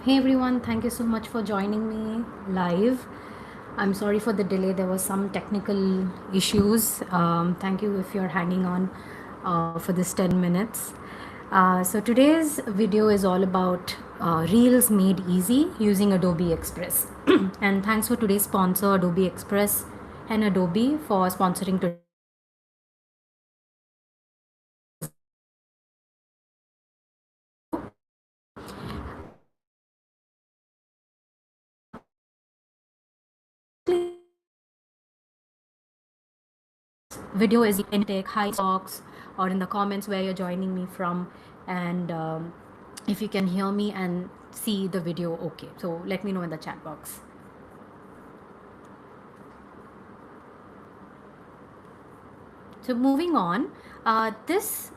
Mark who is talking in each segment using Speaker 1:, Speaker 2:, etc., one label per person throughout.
Speaker 1: Hey everyone, thank you so much for joining me live. I'm sorry for the delay, there was some technical issues. Thank you if you're hanging on for this 10 minutes. So today's video is all about Reels made easy using Adobe Express. And thanks for today's sponsor, Adobe Express and Adobe, for sponsoring today's video. Is you can take high box or in the comments where you're joining me from, and if you can hear me and see the video okay, so let me know in the chat box. So moving on, this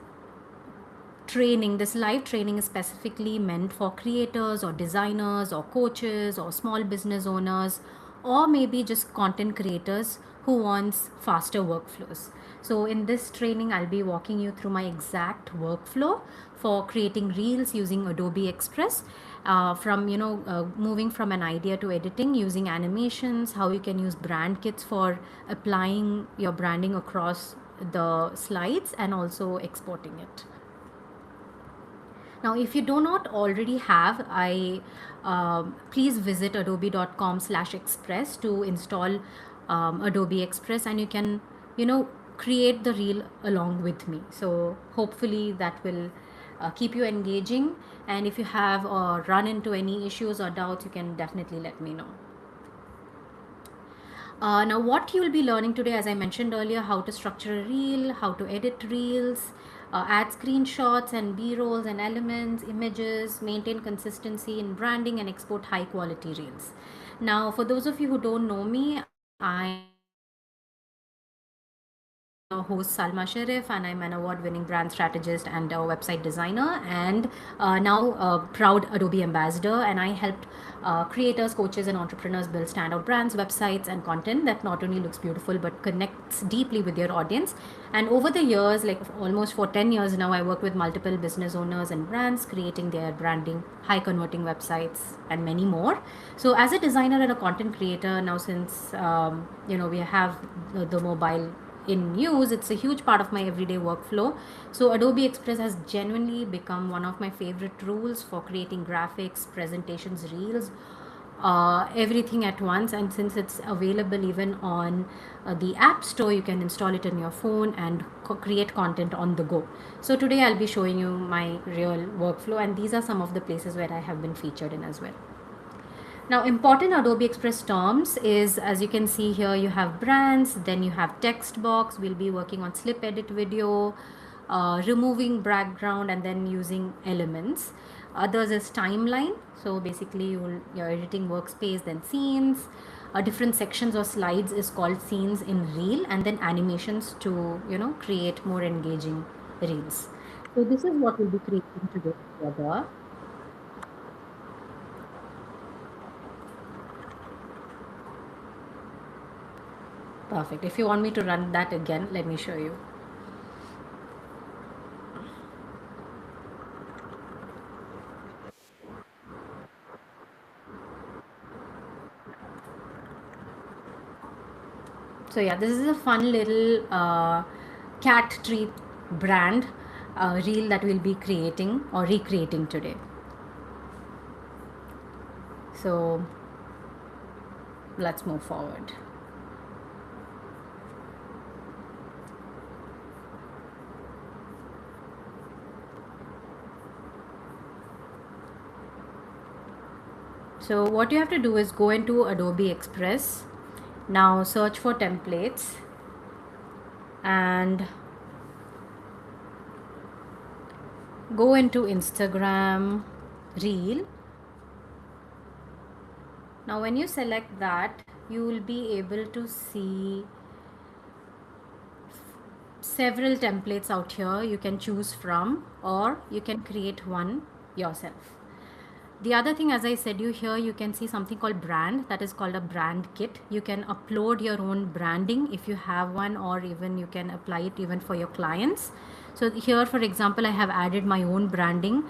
Speaker 1: live training is specifically meant for creators or designers or coaches or small business owners, or maybe just content creators who wants faster workflows. So in this training, I'll be walking you through my exact workflow for creating reels using Adobe Express, from moving from an idea to editing using animations, how you can use brand kits for applying your branding across the slides, and also exporting it. Now, if you do not already have, please visit adobe.com/express to install Adobe Express, and you can, create the reel along with me. So hopefully that will keep you engaging. And if you have run into any issues or doubts, you can definitely let me know. Now, what you will be learning today, as I mentioned earlier, how to structure a reel, how to edit reels, add screenshots and b-rolls and elements, images, maintain consistency in branding, and export high quality reels. Now, for those of you who don't know me, I host Salma Sharif, and I'm an award-winning brand strategist and a website designer, and now a proud Adobe ambassador. And I helped creators, coaches, and entrepreneurs build standout brands, websites, and content that not only looks beautiful but connects deeply with your audience. And over the years, like almost for 10 years now, I work with multiple business owners and brands, creating their branding, high converting websites, and many more. So as a designer and a content creator now, since we have the mobile in use, it's a huge part of my everyday workflow. So Adobe Express has genuinely become one of my favorite tools for creating graphics, presentations, reels, everything at once. And since it's available even on the App Store, you can install it in your phone and create content on the go. So today I'll be showing you my real workflow, and these are some of the places where I have been featured in as well. Now, important Adobe Express terms is, as you can see here, you have brands, then you have text box. We'll be working on slip edit video, removing background, and then using elements. Others is timeline. So basically your editing workspace, then scenes. Different sections or slides is called scenes in reel, and then animations to, create more engaging reels. So this is what we'll be creating together. Perfect. If you want me to run that again, let me show you. So yeah, this is a fun little cat treat brand reel that we'll be creating or recreating today. So let's move forward. So what you have to do is go into Adobe Express. Now search for templates and go into Instagram reel. Now when you select that, you will be able to see several templates out here you can choose from, or you can create one yourself. The other thing, as I said you here, you can see something called brand, that is called a brand kit. You can upload your own branding if you have one, or even you can apply it even for your clients. So here, for example, I have added my own branding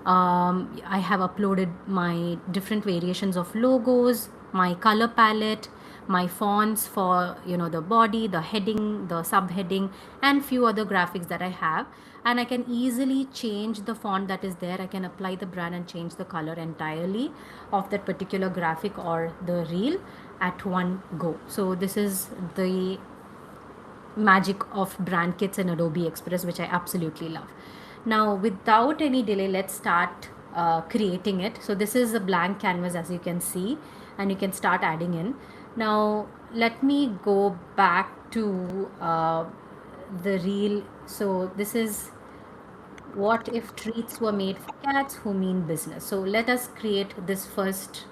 Speaker 1: I have uploaded my different variations of logos, my color palette, my fonts for the body, the heading, the subheading, and few other graphics that I have. And I can easily change the font that is there. I can apply the brand and change the color entirely of that particular graphic or the reel at one go. So this is the magic of brand kits in Adobe Express, which I absolutely love. Now, without any delay, let's start creating it. So this is a blank canvas, as you can see, and you can start adding in. Now, let me go back to the reel. So this is what if treats were made for cats who mean business. So let us create this first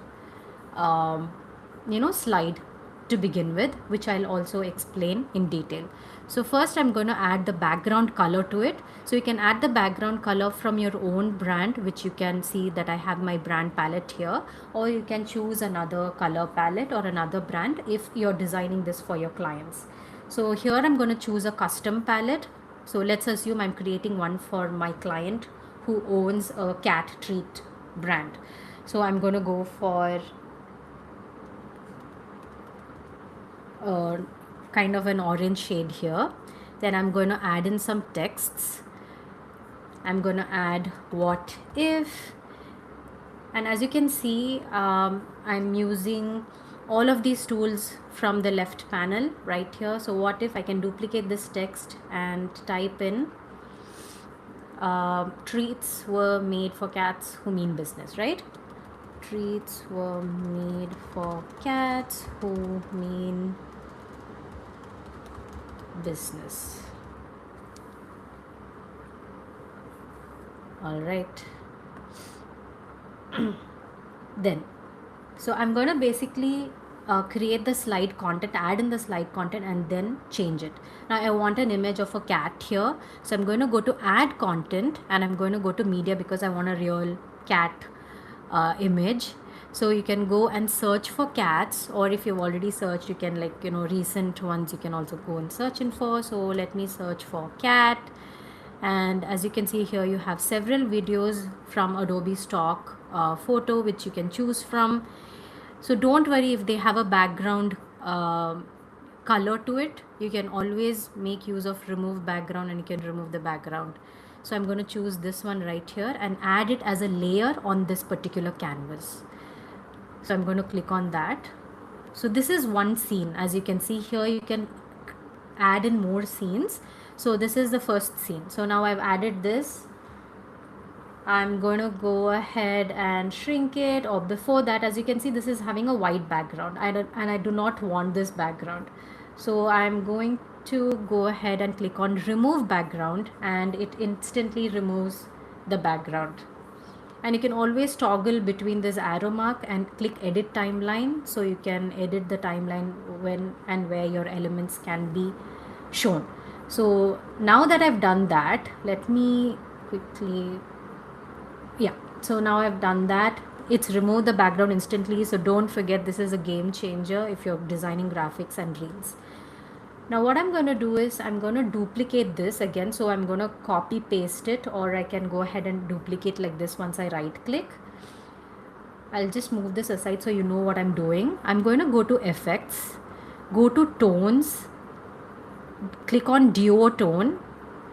Speaker 1: um, slide to begin with, which I'll also explain in detail. So first I'm going to add the background color to it. So you can add the background color from your own brand, which you can see that I have my brand palette here, or you can choose another color palette or another brand if you're designing this for your clients. So here I'm going to choose a custom palette. So let's assume I'm creating one for my client who owns a cat treat brand. So I'm going to go for kind of an orange shade here. Then I'm going to add in some texts. I'm going to add what if, and as you can see, I'm using all of these tools from the left panel right here. So what if I can duplicate this text and type in treats were made for cats who mean business, right? Treats were made for cats who mean business. All right. Then, so I'm going to basically create the slide content, add in the slide content, and then change it. Now I want an image of a cat here. So I'm going to go to add content, and I'm going to go to media because I want a real cat image. So you can go and search for cats, or if you've already searched, you can recent ones you can also go and search in for. So let me search for cat, and as you can see here, you have several videos from Adobe stock photo which you can choose from. So don't worry if they have a background color to it. You can always make use of remove background, and you can remove the background. So I'm going to choose this one right here and add it as a layer on this particular canvas. So I'm going to click on that. So this is one scene. As you can see here, you can add in more scenes. So this is the first scene. So now I've added this. I'm going to go ahead and shrink it, or before that, as you can see, this is having a white background, and I do not want this background. So I'm going to go ahead and click on remove background, and it instantly removes the background. And you can always toggle between this arrow mark and click edit timeline, so you can edit the timeline when and where your elements can be shown. So now that I've done that, let me quickly, yeah, so now I've done that. It's removed the background instantly. So don't forget, this is a game changer if you're designing graphics and reels. Now what I'm going to do is I'm going to duplicate this again. So I'm going to copy paste it, or I can go ahead and duplicate like this once I right click. I'll just move this aside so you know what I'm doing. I'm going to go to effects, go to tones, click on duotone,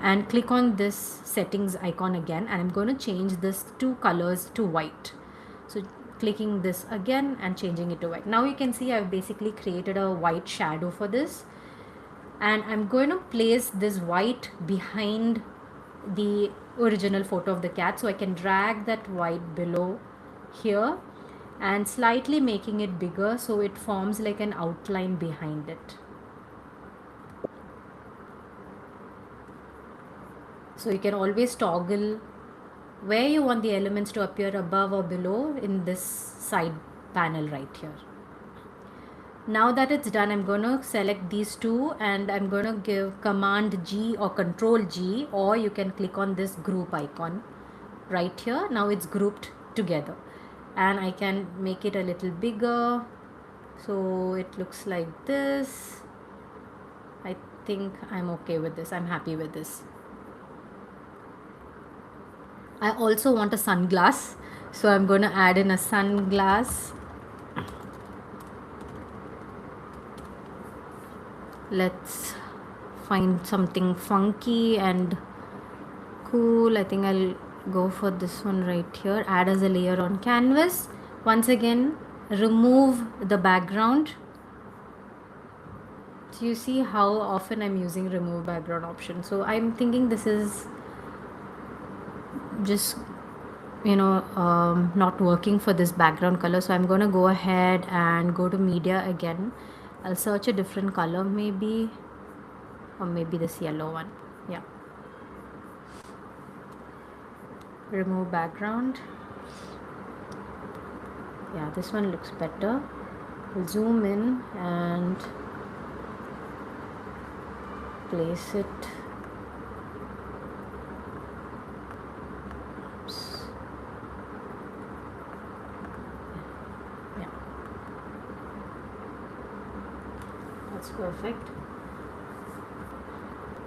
Speaker 1: and click on this settings icon again, and I'm going to change this two colors to white. So clicking this again and changing it to white. Now you can see I've basically created a white shadow for this, and I'm going to place this white behind the original photo of the cat. So I can drag that white below here and slightly making it bigger so it forms like an outline behind it. So you can always toggle where you want the elements to appear, above or below, in this side panel right here. Now that it's done, I'm going to select these two, and I'm going to give Command G or Control G, or you can click on this group icon right here. Now it's grouped together, and I can make it a little bigger so it looks like this. I think I'm okay with this. I'm happy with this. I also want a sunglass, so I'm going to add in a sunglass. Let's find something funky and cool. I think I'll go for this one right here. Add as a layer on canvas. Once again, remove the background. So you see how often I'm using remove background option. So I'm thinking this is just, not working for this background color. So I'm going to go ahead and go to media again. I'll search a different color maybe, or maybe this yellow one. Yeah. Remove background. Yeah, this one looks better. We'll zoom in and place it. Oops. Yeah, that's perfect.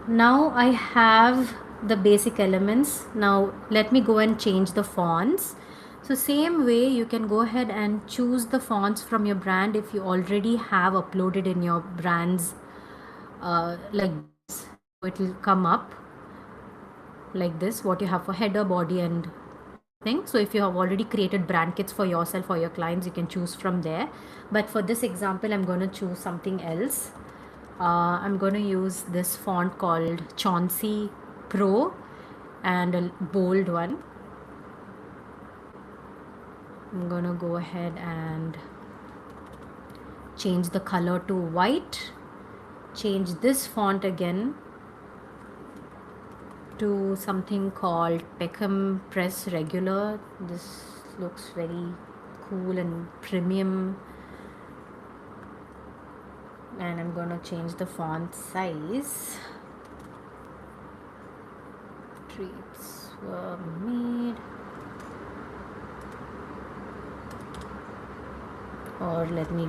Speaker 1: Now I have the basic elements. Now let me go and change the fonts. So same way you can go ahead and choose the fonts from your brand if you already have uploaded in your brand's like this. It will come up like this, what you have for header, body and thing. So if you have already created brand kits for yourself or your clients, you can choose from there. But for this example, I'm going to choose something else. I'm going to use this font called Chauncey Pro and a bold one. I'm going to go ahead and change the color to white. Change this font again to something called Peckham Press Regular. This looks very cool and premium. And I'm going to change the font size. Treats were made. Or let me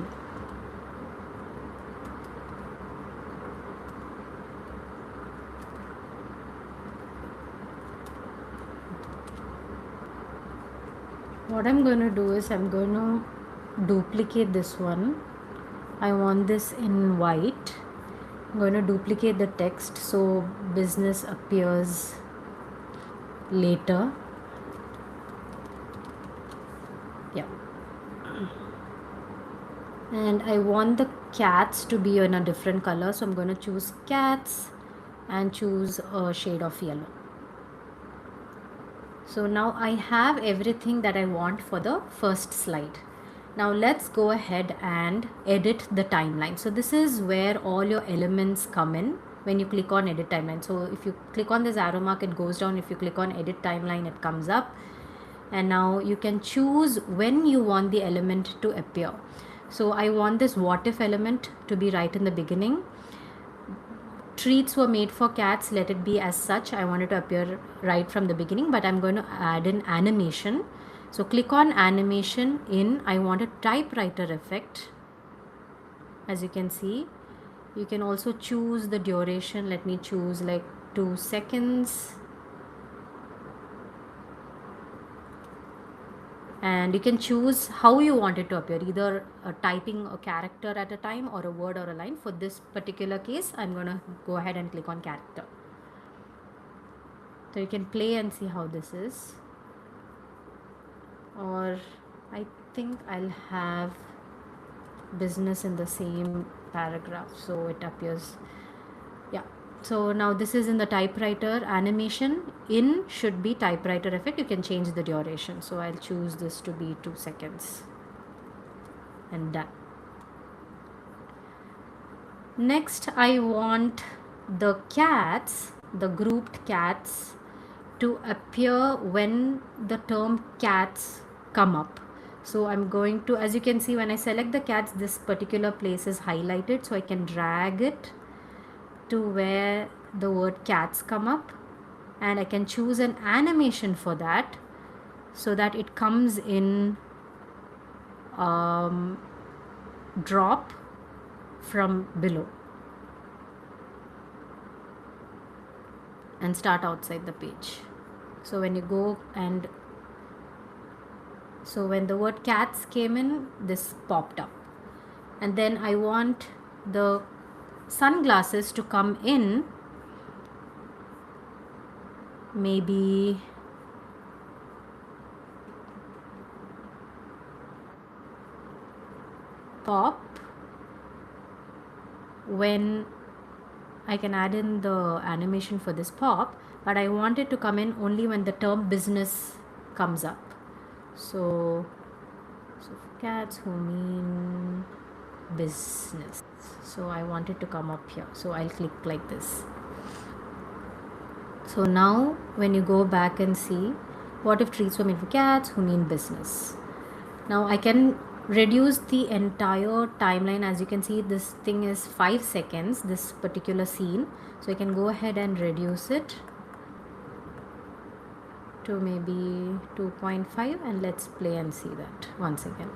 Speaker 1: what I'm going to do is I'm going to duplicate this one. I want this in white. I'm going to duplicate the text so business appears later. Yeah. And I want the cats to be in a different color, so I'm going to choose cats and choose a shade of yellow. So now I have everything that I want for the first slide. Now let's go ahead and edit the timeline. So this is where all your elements come in when you click on edit timeline. So if you click on this arrow mark, it goes down. If you click on edit timeline, it comes up. And now you can choose when you want the element to appear. So I want this what if element to be right in the beginning. Treats were made for cats, let it be as such. I want it to appear right from the beginning, but I'm going to add an animation. So click on animation in, I want a typewriter effect. As you can see, you can also choose the duration. Let me choose like 2 seconds. And you can choose how you want it to appear, either typing a character at a time or a word or a line. For this particular case, I'm going to go ahead and click on character. So you can play and see how this is. Or I think I'll have business in the same paragraph so it appears. Yeah. So now this is in the typewriter animation. In should be typewriter effect. You can change the duration. So I'll choose this to be 2 seconds. And done. Next, I want the cats, the grouped cats, to appear when the term cats come up. So I'm going to, as you can see, when I select the cats, this particular place is highlighted. So I can drag it to where the word cats come up, and I can choose an animation for that so that it comes in drop from below and start outside the page. So when you go and so when the word cats came in, this popped up. And then I want the sunglasses to come in, maybe pop, when I can add in the animation for this pop, but I want it to come in only when the term business comes up. So for cats who mean business. So I want it to come up here. So I'll click like this. So now when you go back and see, what if treats were made for cats who mean business? Now I can reduce the entire timeline. As you can see, this thing is 5 seconds, this particular scene. So I can go ahead and reduce it to maybe 2.5, and let's play and see that once again.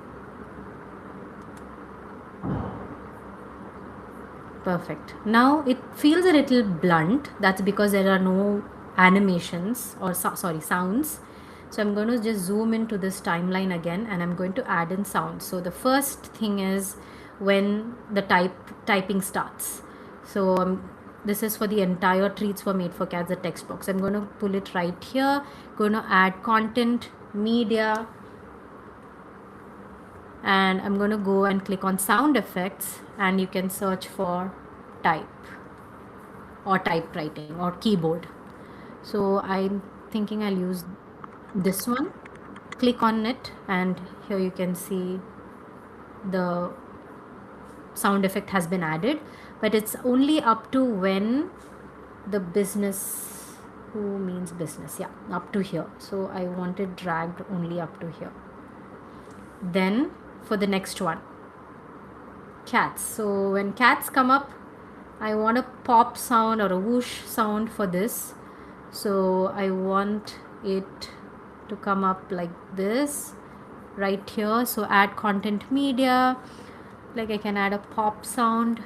Speaker 1: Perfect. Now it feels a little blunt. That's because there are no animations or sounds. So I'm going to just zoom into this timeline again, and I'm going to add in sounds. So the first thing is when the typing starts. So this is for the entire treats were made for cats, the text box. I'm going to pull it right here. Going to add content, media, and I'm going to go and click on sound effects, and you can search for type or typewriting or keyboard. So I'm thinking I'll use this one. Click on it, and here you can see the sound effect has been added, but it's only up to when the business, who means business, yeah, up to here. So I want it dragged only up to here. Then for the next one, cats. So when cats come up, I want a pop sound or a whoosh sound for this. So I want it to come up like this right here. So add content, media, like I can add a pop sound.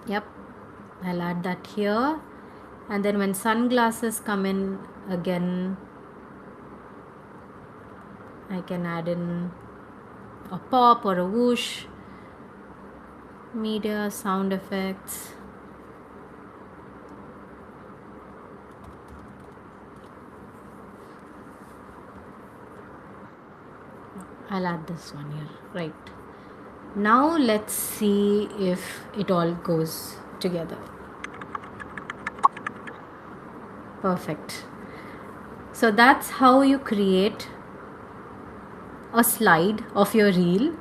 Speaker 1: Yep, I'll add that here. And then when sunglasses come in again, I can add in a pop or a whoosh, media, sound effects. I'll add this one here. Right. Now let's see if it all goes together. Perfect. So that's how you create a slide of your reel,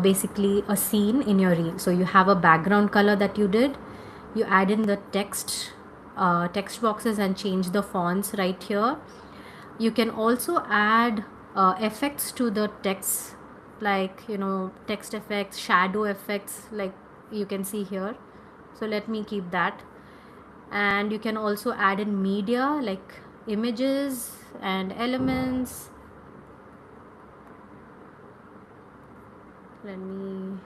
Speaker 1: basically a scene in your reel. So you have a background color that you did, you add in the text boxes and change the fonts right here. You can also add effects to the text, like text effects, shadow effects, like you can see here. So let me keep that. And you can also add in media like images and elements. Let me,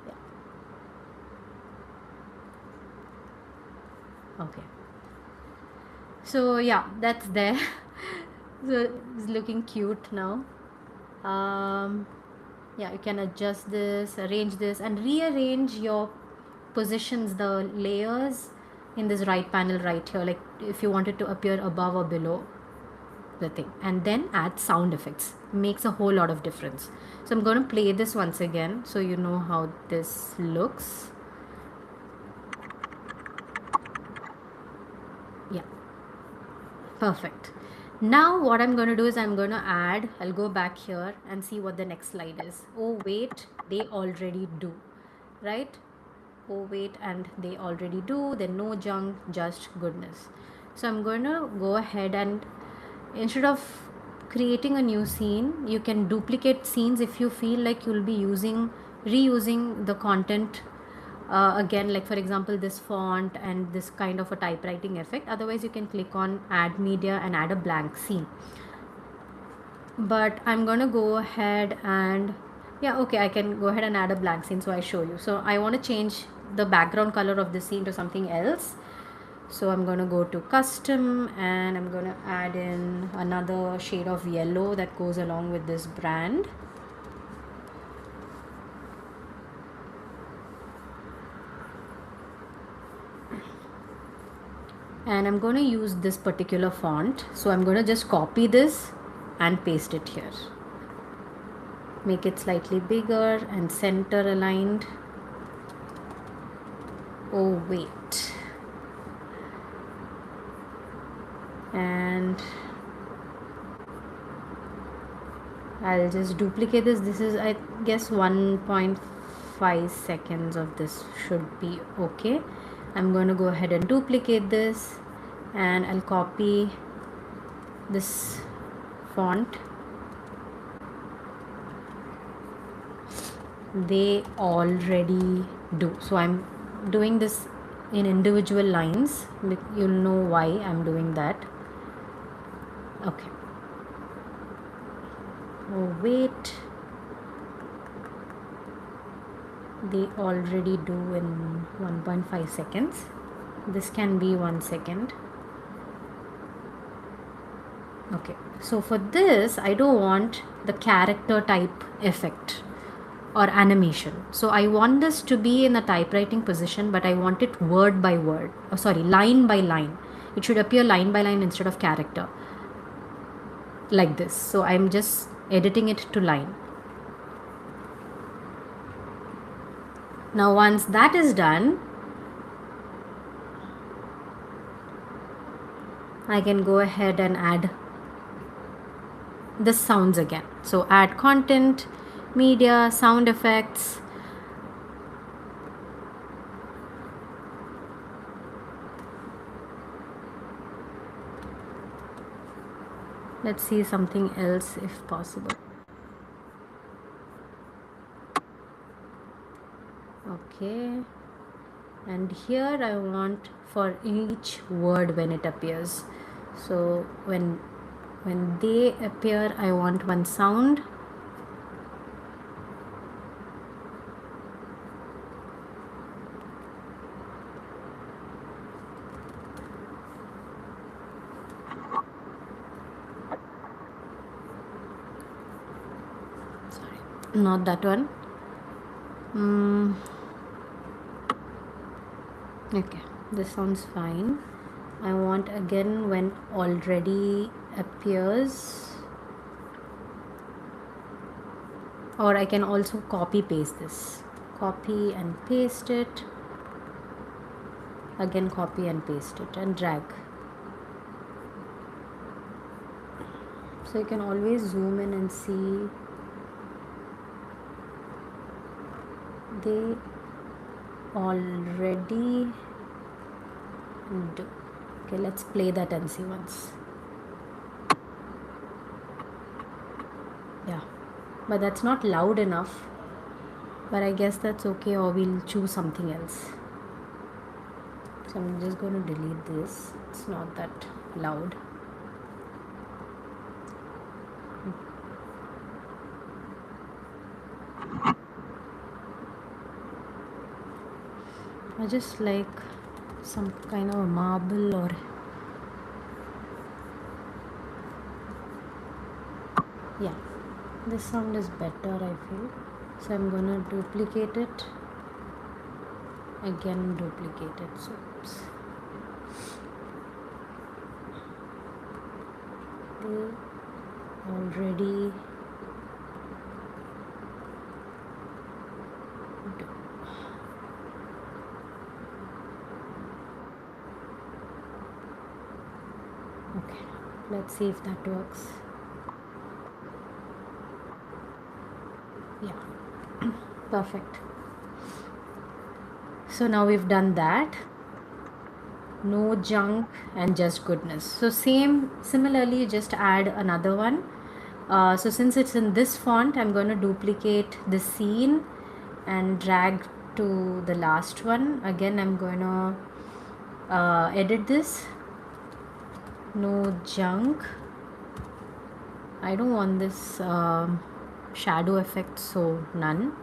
Speaker 1: yeah. Okay, so yeah, that's there. So it's looking cute now. Yeah, you can adjust this, arrange this, and rearrange your positions, the layers in this right panel right here, like if you want it to appear above or below the thing. And then add sound effects, makes a whole lot of difference. So I'm going to play this once again so you know how this looks. Yeah, perfect. Now what I'm going to do is I'm going to add, I'll go back here and see what the next slide is. Oh wait, they already do, right? Oh wait, and they already do. Then no junk, just goodness. So I'm going to go ahead and instead of creating a new scene, you can duplicate scenes if you feel like you'll be reusing the content again, like for example this font and this kind of a typewriting effect. Otherwise you can click on add media and add a blank scene. But I'm gonna go ahead and yeah, okay, I can go ahead and add a blank scene, so I show you. So I want to change the background color of the scene to something else. So I'm going to go to custom and I'm going to add in another shade of yellow that goes along with this brand. And I'm going to use this particular font. So I'm going to just copy this and paste it here. Make it slightly bigger and center aligned. Oh wait. And I'll just duplicate this. This is, I guess, 1.5 seconds of this should be okay. I'm going to go ahead and duplicate this and I'll copy this font. They already do. So I'm doing this in individual lines. You'll know why I'm doing that. Okay. Oh wait, they already do in 1.5 seconds. This can be 1 second. Okay, so for this I don't want the character type effect or animation. So I want this to be in the typewriting position, but I want it word by word, line by line. It should appear line by line instead of character, like this. So I'm just editing it to line. Now once that is done, I can go ahead and add the sounds again. So add content, media, sound effects. Let's see something else if possible. Okay, and here I want for each word when it appears. So when they appear, I want one sound. Sorry, not that one. Okay, this sounds fine. I want again when already appears, or I can also copy paste this. Copy and paste it. Again copy and paste it and drag. So you can always zoom in and see they already do. Okay, let's play that and see once. Yeah, but that's not loud enough, but I guess that's okay, or we'll choose something else. So I'm just going to delete this. It's not that loud. I just like some kind of a marble, or yeah, this sound is better, I feel. So I'm gonna duplicate it, again duplicate it. So oops. They already do. Okay, let's see if that works. Yeah, perfect. So now we've done that. No junk and just goodness. So similarly, just add another one. So since it's in this font, I'm going to duplicate the scene and drag to the last one. Again, I'm going to edit this. No junk. I don't want this shadow effect, so none.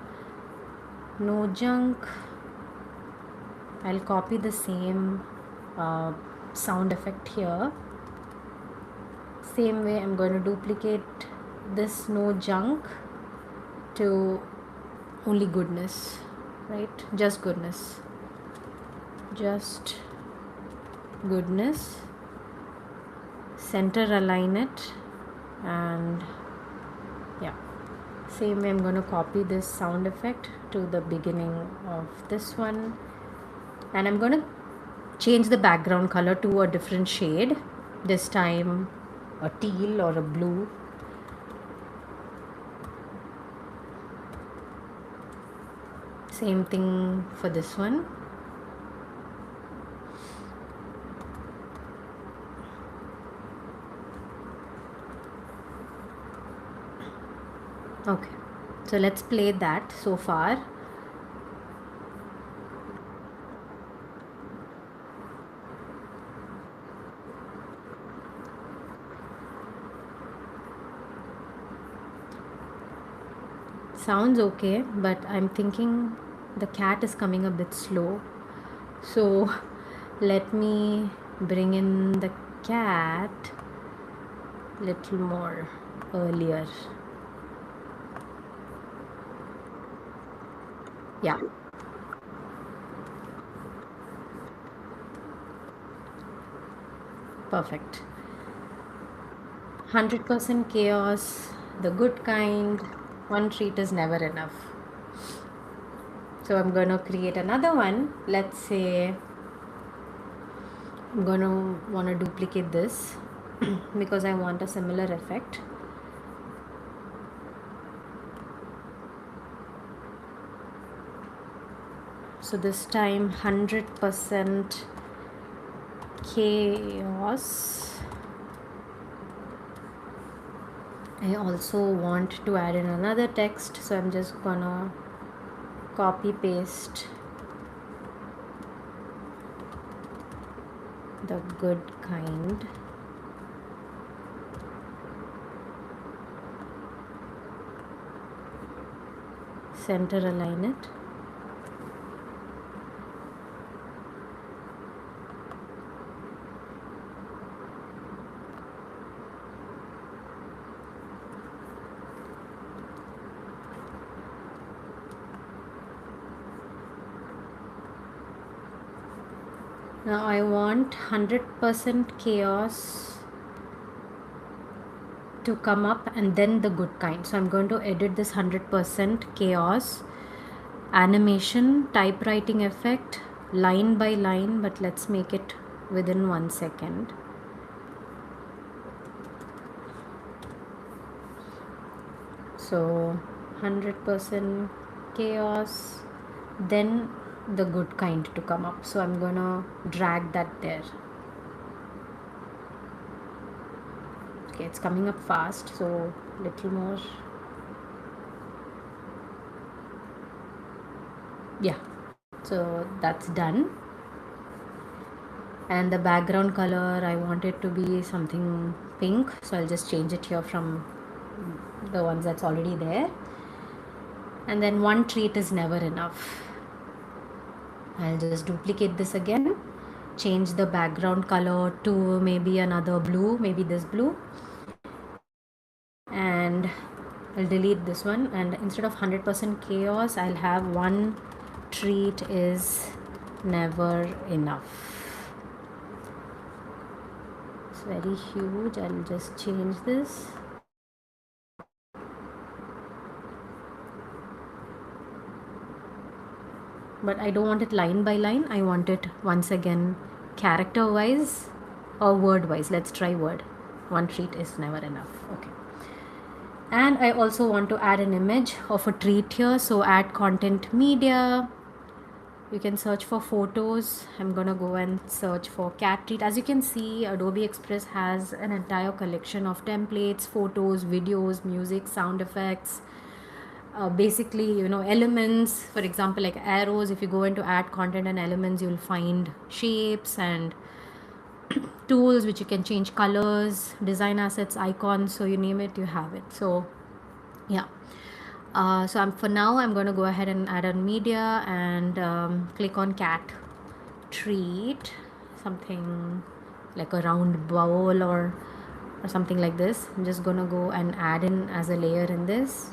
Speaker 1: No junk. I'll copy the same sound effect here. Same way I'm going to duplicate this no junk to only goodness, right? Just goodness. Just goodness. Center align it, and yeah, same way I'm going to copy this sound effect to the beginning of this one, and I'm going to change the background color to a different shade, this time a teal or a blue. Same thing for this one. Okay, so let's play that so far. Sounds okay, but I'm thinking the cat is coming a bit slow. So let me bring in the cat little more earlier. Yeah, perfect. 100% chaos, the good kind. One treat is never enough. So I'm going to create another one. Let's say I'm going to want to duplicate this because I want a similar effect. So this time 100% chaos. I also want to add in another text, so I'm just gonna copy paste the good kind. Center align it. Now I want 100% chaos to come up and then the good kind. So I'm going to edit this 100% chaos animation typewriting effect line by line, but let's make it within 1 second. So 100% chaos, then the good kind to come up. So I'm gonna drag that there. Okay, it's coming up fast, so little more. Yeah, so that's done. And the background color, I want it to be something pink, so I'll just change it here from the ones that's already there. And then one treat is never enough. I'll just duplicate this again, change the background color to maybe another blue, maybe this blue, and I'll delete this one, and instead of 100% chaos, I'll have one treat is never enough. It's very huge. I'll just change this. But I don't want it line by line. I want it once again character wise or word wise. Let's try word. One treat is never enough. Okay. And I also want to add an image of a treat here. So add content media. You can search for photos. I'm gonna go and search for cat treat. As you can see, Adobe Express has an entire collection of templates, photos, videos, music, sound effects, basically, you know, elements. For example, like arrows, if you go into add content and elements, you'll find shapes and tools which you can change colors, design assets, icons, so you name it, you have it. So yeah, so for now I'm going to go ahead and add on media and click on cat treat. something like a round bowl or something like this. I'm just gonna go and add in as a layer in this.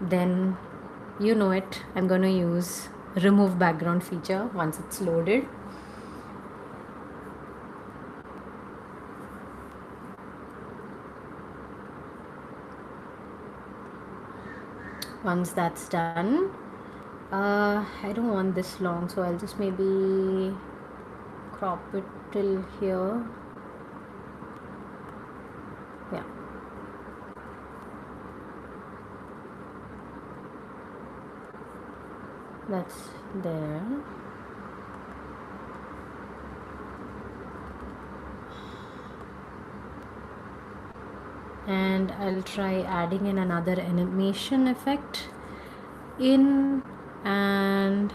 Speaker 1: Then you know it, I'm gonna use remove background feature once it's loaded. Once that's done, I don't want this long, so I'll just maybe crop it till here. Yeah, that's there. And I'll try adding in another animation effect in, and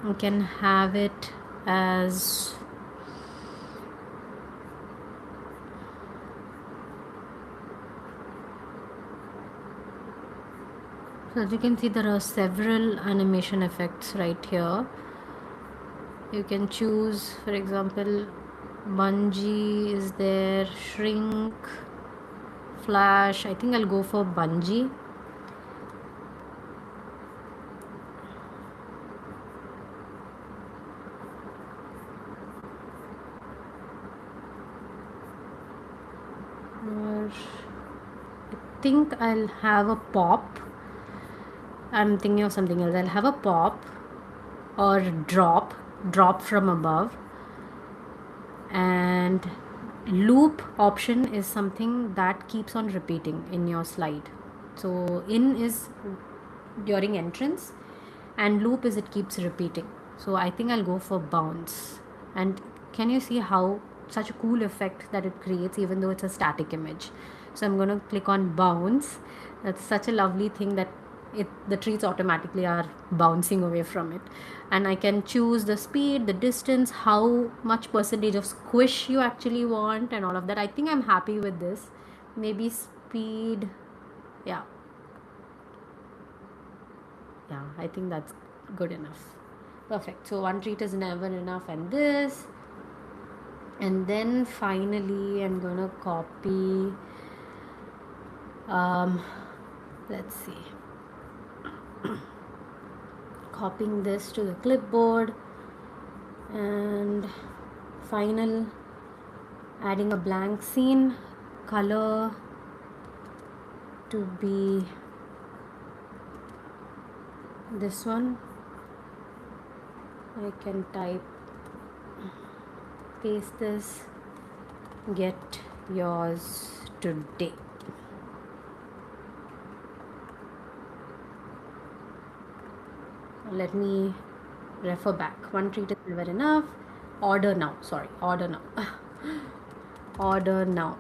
Speaker 1: we can have it as so. As you can see, there are several animation effects right here. You can choose, for example, bungee is there, shrink, flash. I think I'll go for bungee. Or I think I'll have a pop. I'm thinking of something else. I'll have a pop or drop from above. And loop option is something that keeps on repeating in your slide. So in is during entrance, and loop is it keeps repeating. So I think I'll go for bounce. And can you see how such a cool effect that it creates even though it's a static image? So I'm going to click on bounce. That's such a lovely thing that the trees automatically are bouncing away from it. And I can choose the speed, the distance, how much percentage of squish you actually want, and all of that. I think I'm happy with this. Maybe speed, yeah, I think that's good enough. Perfect. So one treat is never enough, and this. And then finally I'm gonna copy, let's see, copying this to the clipboard, and final adding a blank scene, color to be this one. I can type, paste this, get yours today. Let me refer back. One treat is never enough. Order now. Sorry, order now. Order now.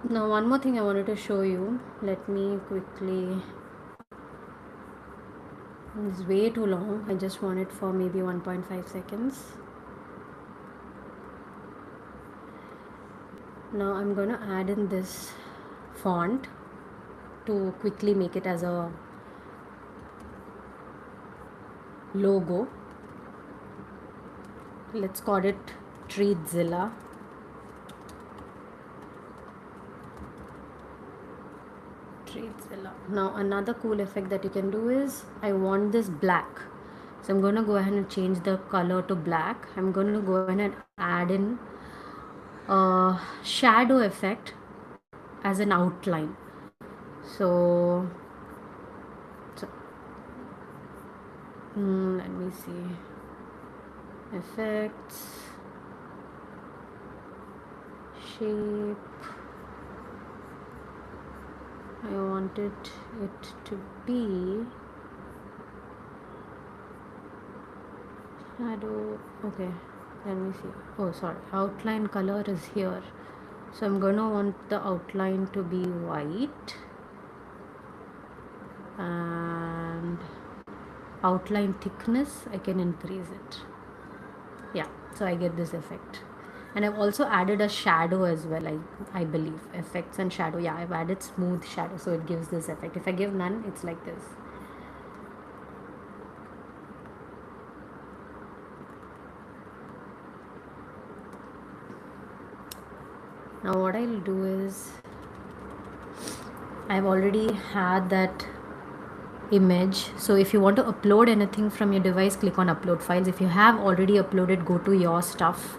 Speaker 1: Now one more thing I wanted to show you. Let me quickly. It's way too long. I just want it for maybe 1.5 seconds. Now I'm going to add in this font to quickly make it as a logo. Let's call it Treatzilla. Now another cool effect that you can do is, I want this black, so I'm going to go ahead and change the color to black. I'm going to go ahead and add in a shadow effect as an outline. So let me see, effects, shape. I wanted it to be shadow. Okay, let me see. Oh, sorry, outline color is here. So I'm gonna want the outline to be white, and outline thickness I can increase it. Yeah, so I get this effect. And I've also added a shadow as well, I believe. Effects and shadow. Yeah, I've added smooth shadow, so it gives this effect. If I give none, it's like this. Now what I'll do is, I've already had that image. So if you want to upload anything from your device, click on upload files. If you have already uploaded, go to your stuff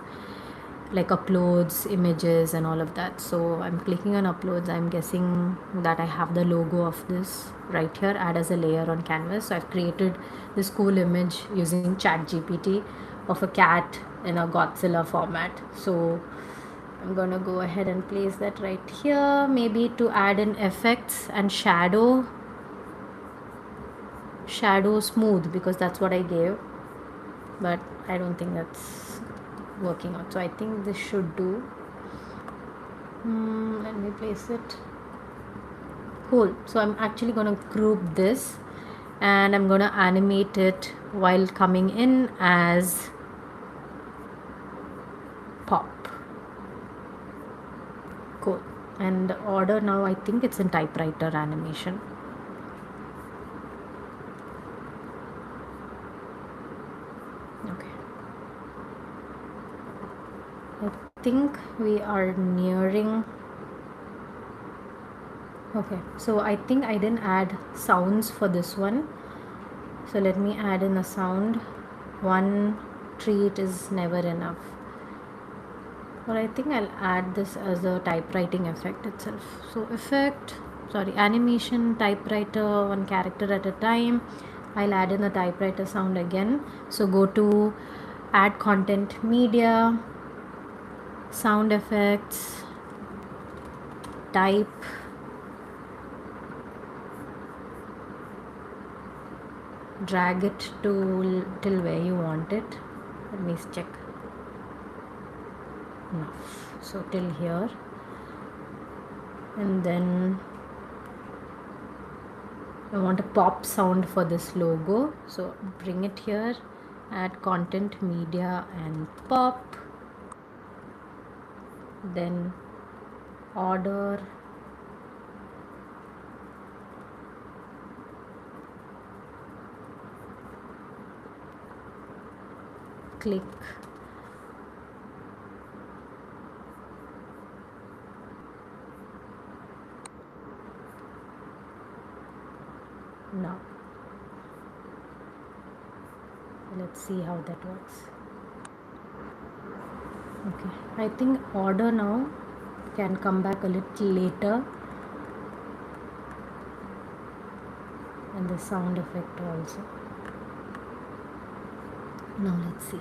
Speaker 1: like uploads, images and all of that. So I'm clicking on uploads. I'm guessing that I have the logo of this right here, add as a layer on canvas. So I've created this cool image using ChatGPT of a cat in a Godzilla format. So I'm gonna go ahead and place that right here, maybe to add in effects and shadow smooth, because that's what I gave, but I don't think that's working out. So I think this should do. Let me place it. Cool. So I'm actually gonna group this and I'm gonna animate it while coming in as pop. Cool. And the order now, I think it's in typewriter animation. Okay. I think we are nearing. Okay, so I think I didn't add sounds for this one. So let me add in a sound. One treat is never enough. But I think I'll add this as a typewriting effect itself. So animation, typewriter, one character at a time. I'll add in the typewriter sound again. So go to add content media, sound effects, type, drag it to till where you want it. Let me check. Enough. So till here, and then I want a pop sound for this logo. So bring it here, add content media and pop, then order, click, now let's see how that works. Okay, I think order now can come back a little later, and the sound effect also. Now let's see.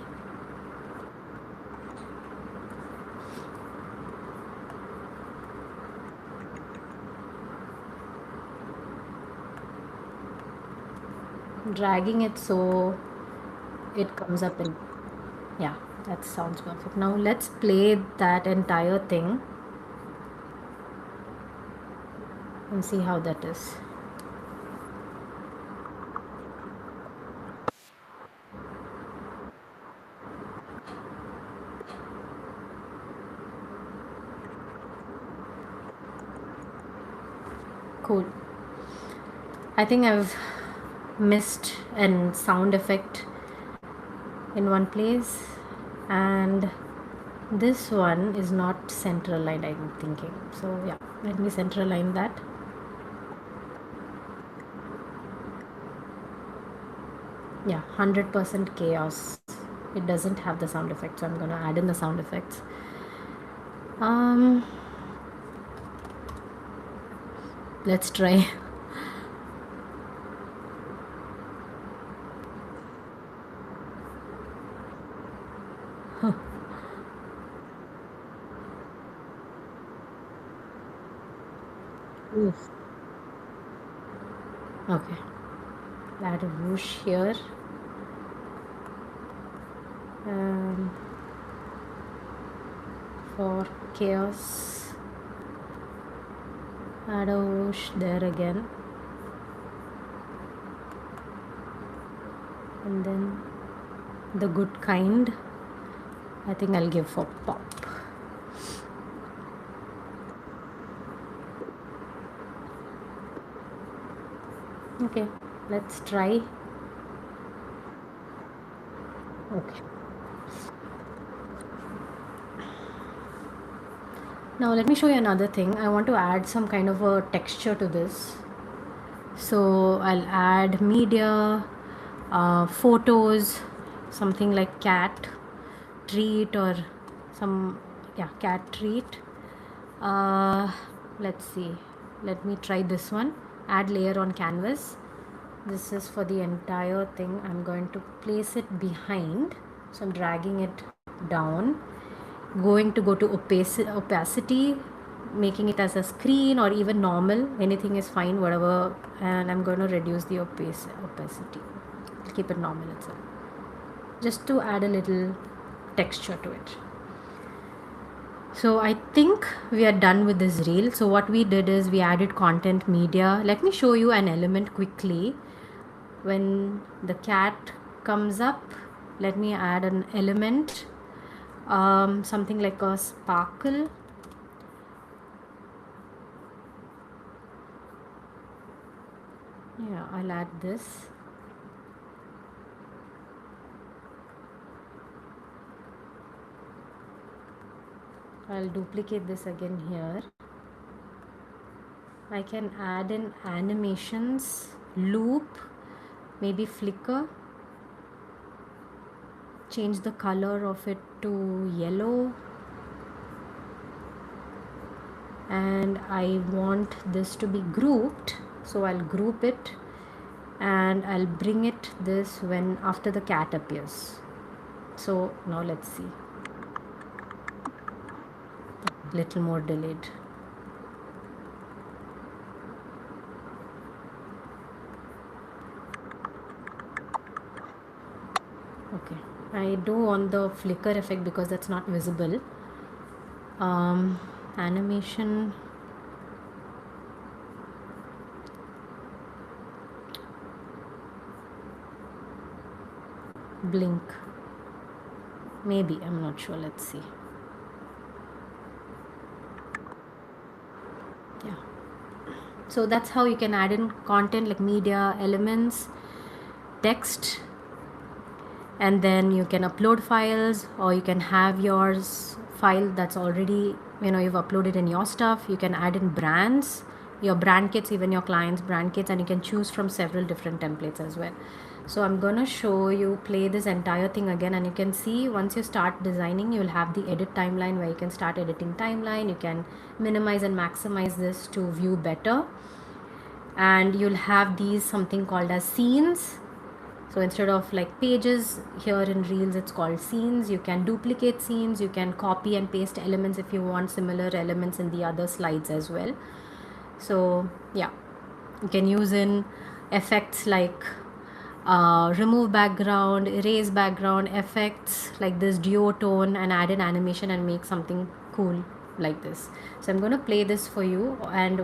Speaker 1: Dragging it so it comes up in, yeah, that sounds perfect. Now let's play that entire thing and see how that is. Cool. I think I've missed an sound effect in one place, and this one is not center aligned, I'm thinking. So yeah, let me center align that. Yeah, 100% chaos. It doesn't have the sound effect, so I'm gonna add in the sound effects. Let's try. Oof. Okay, add a whoosh here. For chaos, add a whoosh there again, and then the good kind, I think I'll give for pop. Okay, let's try. Okay, Now let me show you another thing. I want to add some kind of a texture to this. So I'll add media, photos, something like cat treat or some, yeah, cat treat. uh, let's see, let me try this one. Add layer on canvas. This is for the entire thing. I'm going to place it behind, so I'm dragging it down, going to go to opacity, making it as a screen or even normal, anything is fine, whatever, and I'm going to reduce the opacity. I'll keep it normal itself, just to add a little texture to it. So I think we are done with this reel. So what we did is we added content, media. Let me show you an element quickly. When the cat comes up, let me add an element, something like a sparkle. Yeah, I'll add this. I'll duplicate this again here. I can add in animations, loop, maybe flicker, change the color of it to yellow, and I want this to be grouped, so I'll group it and I'll bring it this when after the cat appears. So now let's see, little more delayed. Okay, I do on the flicker effect because that's not visible. Animation, blink, maybe, I'm not sure, let's see. Yeah, so that's how you can add in content like media, elements, text, and then you can upload files, or you can have yours file that's already, you've uploaded in your stuff. You can add in brands, your brand kits, even your clients brand kits, and you can choose from several different templates as well. So I'm gonna show you, play this entire thing again, and you can see once you start designing, you'll have the edit timeline where you can start editing timeline. You can minimize and maximize this to view better, and you'll have these something called as scenes. So instead of like pages here in reels, it's called scenes. You can duplicate scenes, you can copy and paste elements if you want similar elements in the other slides as well. So yeah, you can use in effects like remove background, erase background, effects like this duotone, and add an animation and make something cool like this. So I'm going to play this for you, and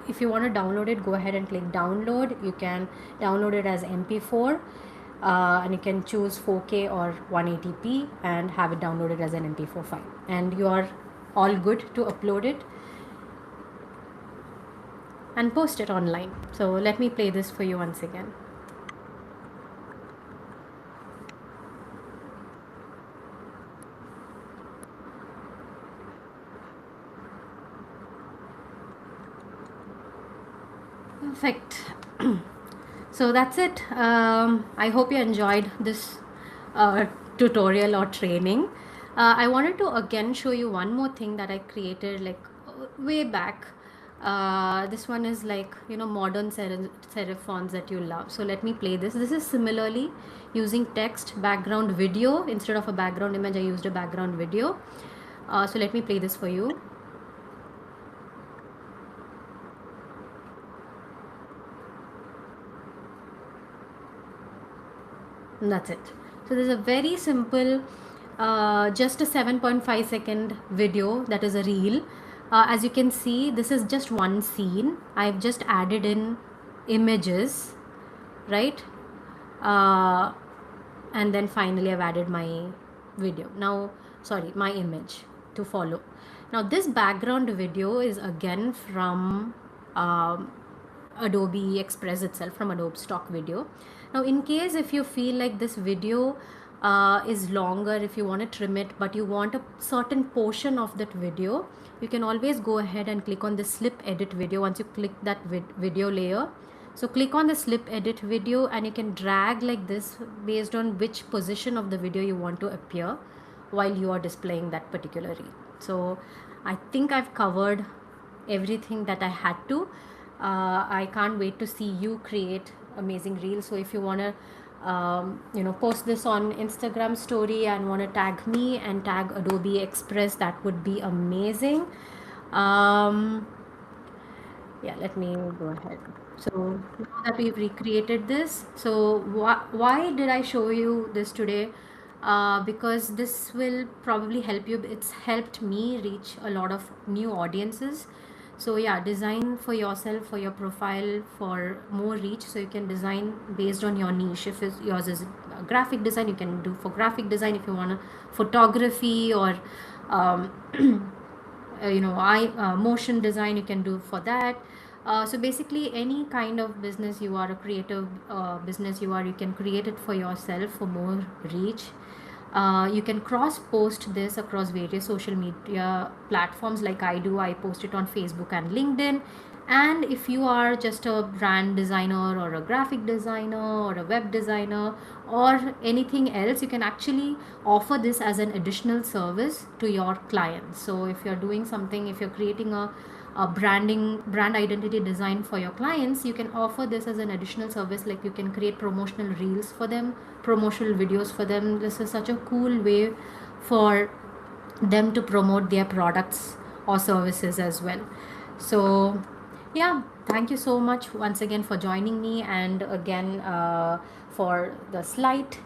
Speaker 1: if you want to download it, go ahead and click download. You can download it as MP4, and you can choose 4K or 180p and have it downloaded as an MP4 file, and you are all good to upload it and post it online. So let me play this for you once again. Perfect. So that's it. I hope you enjoyed this tutorial or training. I wanted to again show you one more thing that I created like way back. This one is like, modern serif fonts that you love. So let me play this. This is similarly using text, background video. Instead of a background image, I used a background video. So let me play this for you. And that's it. So there's a very simple, just a 7.5 second video that is a reel. As you can see, this is just one scene. I've just added in images, right? And then finally I've added my video. Now, sorry, my image to follow. Now this background video is again from Adobe Express itself, from Adobe stock video. Now in case if you feel like this video is longer, if you want to trim it, but you want a certain portion of that video, you can always go ahead and click on the slip edit video. Once you click that video layer, so click on the slip edit video and you can drag like this based on which position of the video you want to appear while you are displaying that particular reel. So I think I've covered everything that I had to. I can't wait to see you create amazing reels. So if you want to post this on Instagram story and want to tag me and tag Adobe Express, that would be amazing. Yeah, let me go ahead. So now that we've recreated this, so why did I show you this today? Because this will probably help you. It's helped me reach a lot of new audiences. So yeah, design for yourself, for your profile, for more reach. So you can design based on your niche. If yours is graphic design, you can do for graphic design. If you want to photography or um, motion design, you can do for that. So basically any kind of business you are, a creative business you are, you can create it for yourself for more reach. You can cross post this across various social media platforms like I do. I post it on Facebook and LinkedIn. And if you are just a brand designer or a graphic designer or a web designer or anything else, you can actually offer this as an additional service to your clients. So if you're doing something, if you're creating a brand identity design for your clients, you can offer this as an additional service. Like you can create promotional reels for them, promotional videos for them. This is such a cool way for them to promote their products or services as well. So yeah, thank you so much once again for joining me, and again for the slight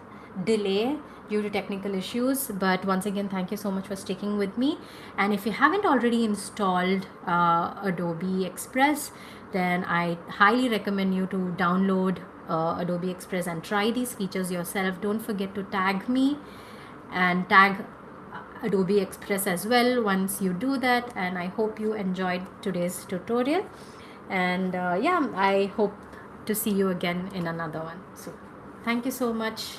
Speaker 1: delay due to technical issues, but once again thank you so much for sticking with me. And if you haven't already installed Adobe Express, then I highly recommend you to download Adobe Express and try these features yourself. Don't forget to tag me and tag Adobe Express as well once you do that. And I hope you enjoyed today's tutorial, and yeah, I hope to see you again in another one. So thank you so much.